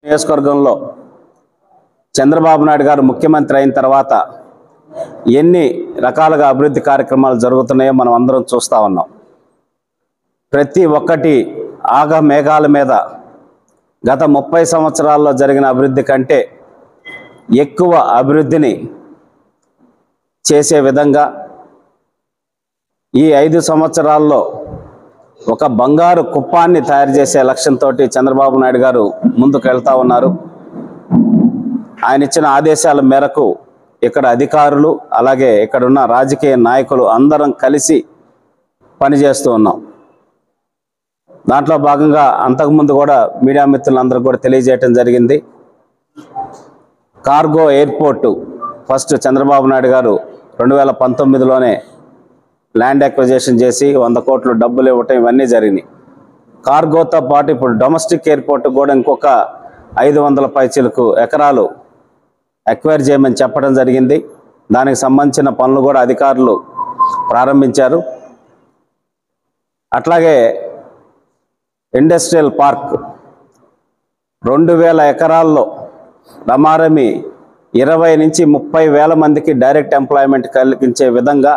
నియోజకవర్గంలో చంద్రబాబు నాయుడు గారు ముఖ్యమంత్రి అయిన తర్వాత ఎన్ని రకాలుగా అభివృద్ధి కార్యక్రమాలు జరుగుతున్నాయో మనం అందరం చూస్తూ ఉన్నాం. ప్రతి ఒక్కటి ఆగ మేఘాల మీద గత 30 సంవత్సరాల్లో జరిగిన అభివృద్ధి కంటే ఎక్కువ అభివృద్ధిని చేసే విధంగా ఈ 5 సంవత్సరాల్లో ఒక బంగారు కుప్పాన్ని తయారు చేసే లక్ష్యంతో చంద్రబాబు నాయుడు గారు ముందుకు వెళ్తూ ఉన్నారు. ఆయన ఇచ్చిన ఆదేశాల మేరకు ఇక్కడ అధికారులు అలాగే ఇక్కడ ఉన్న రాజకీయ నాయకులు అందరం కలిసి పనిచేస్తూ ఉన్నాం. దాంట్లో భాగంగా అంతకుముందు కూడా మీడియా మిత్రులందరూ కూడా తెలియజేయటం జరిగింది. Cargo airport first Chandrababu Naidu గారు 2019లోనే ల్యాండ్ అక్విజిషన్ చేసి 100 కోట్లు డబ్బులు ఇవ్వటం ఇవన్నీ జరిగినాయి. కార్గోతో పాటు ఇప్పుడు డొమెస్టిక్ ఎయిర్పోర్ట్ కూడా ఇంకొక 500 పైచీలకు ఎకరాలు అక్వైర్ చేయమని చెప్పడం జరిగింది. దానికి సంబంధించిన పనులు కూడా అధికారులు ప్రారంభించారు. అట్లాగే ఇండస్ట్రియల్ పార్క్ 2000 ఎకరాల్లో రమారమి 20 నుంచి 30 వేల మందికి డైరెక్ట్ ఎంప్లాయ్మెంట్ కలిగించే విధంగా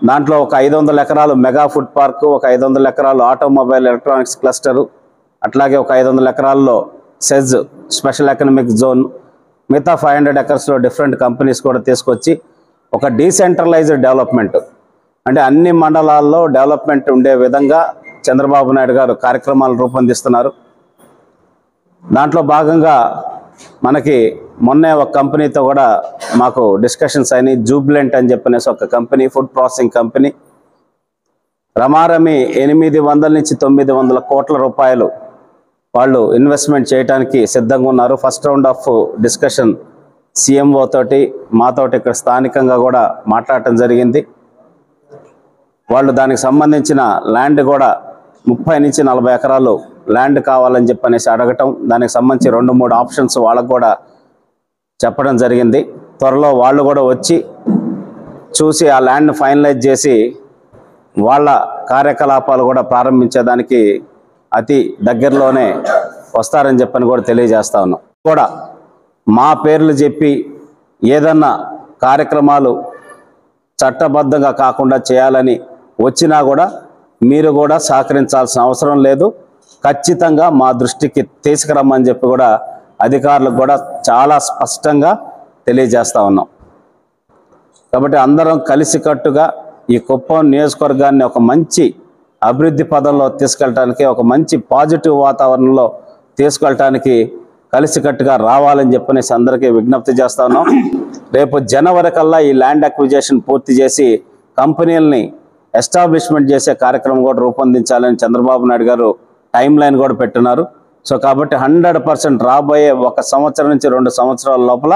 దాంట్లో ఒక 500 ఎకరాలు మెగా ఫుడ్ పార్కు, ఒక 500 ఎకరాలు ఆటోమొబైల్ ఎలక్ట్రానిక్స్ క్లస్టరు, అట్లాగే ఒక 500 ఎకరాల్లో సెజ్ స్పెషల్ ఎకనామిక్ జోన్, మిగతా 500 ఎకర్స్లో డిఫరెంట్ కంపెనీస్ కూడా తీసుకొచ్చి ఒక డీసెంట్రలైజ్డ్ డెవలప్మెంట్ అంటే అన్ని మండలాల్లో డెవలప్మెంట్ ఉండే విధంగా చంద్రబాబు నాయుడు గారు కార్యక్రమాలు రూపొందిస్తున్నారు. దాంట్లో భాగంగా మనకి మొన్నే ఒక కంపెనీతో కూడా మాకు డిస్కషన్స్ అయినాయి. జూబ్లెంట్ అని చెప్పనేసి ఒక కంపెనీ, ఫుడ్ ప్రాసెసింగ్ కంపెనీ, రమారమి 800 నుంచి 900 కోట్ల రూపాయలు వాళ్ళు ఇన్వెస్ట్మెంట్ చేయడానికి సిద్ధంగా ఉన్నారు. First round of discussion CMO తోటి మాతోటి ఇక్కడ స్థానికంగా కూడా మాట్లాడటం జరిగింది. వాళ్ళు దానికి సంబంధించిన ల్యాండ్ కూడా 30 నుంచి 40 ఎకరాలు ల్యాండ్ కావాలని చెప్పనేసి అడగటం, దానికి సంబంధించి 2-3 ఆప్షన్స్ వాళ్ళకు కూడా చెప్పడం జరిగింది. త్వరలో వాళ్ళు కూడా వచ్చి చూసి ఆ ల్యాండ్ ఫైనలైజ్ చేసి వాళ్ళ కార్యకలాపాలు కూడా ప్రారంభించేదానికి అతి దగ్గరలోనే వస్తారని చెప్పని కూడా తెలియజేస్తా ఉన్నాం. కూడా మా పేర్లు చెప్పి ఏదన్నా కార్యక్రమాలు చట్టబద్ధంగా కాకుండా చేయాలని వచ్చినా కూడా మీరు కూడా సహకరించాల్సిన అవసరం లేదు. ఖచ్చితంగా మా దృష్టికి తీసుకురమ్మని చెప్పి కూడా అధికారులకు కూడా చాలా స్పష్టంగా తెలియజేస్తూ ఉన్నాం. కాబట్టి అందరం కలిసికట్టుగా ఈ కుప్పం నియోజకవర్గాన్ని ఒక మంచి అభివృద్ధి పదంలో తీసుకెళ్ళటానికి, ఒక మంచి పాజిటివ్ వాతావరణంలో తీసుకెళ్ళటానికి కలిసికట్టుగా రావాలని చెప్పనేసి అందరికీ విజ్ఞప్తి చేస్తా ఉన్నాం. రేపు జనవరి కల్లా ఈ ల్యాండ్ అక్విజిషన్ పూర్తి చేసి కంపెనీలని ఎస్టాబ్లిష్మెంట్ చేసే కార్యక్రమం కూడా రూపొందించాలని చంద్రబాబు నాయుడు గారు టైం లైన్ కూడా పెట్టున్నారు. సో కాబట్టి 100% రాబోయే 1 సంవత్సరం నుంచి 2 సంవత్సరాల లోపల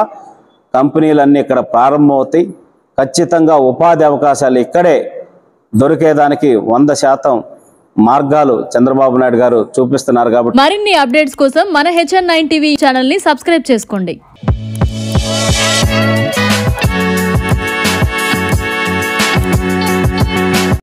కంపెనీలన్నీ ఇక్కడ ప్రారంభమవుతాయి. ఖచ్చితంగా ఉపాధి అవకాశాలు ఇక్కడే దొరికేదానికి 100% మార్గాలు చంద్రబాబు నాయుడు గారు చూపిస్తున్నారు. కాబట్టి మరిన్ని అప్డేట్స్ కోసం మన HN9 టీవీ ఛానల్ ని సబ్స్క్రైబ్ చేసుకోండి.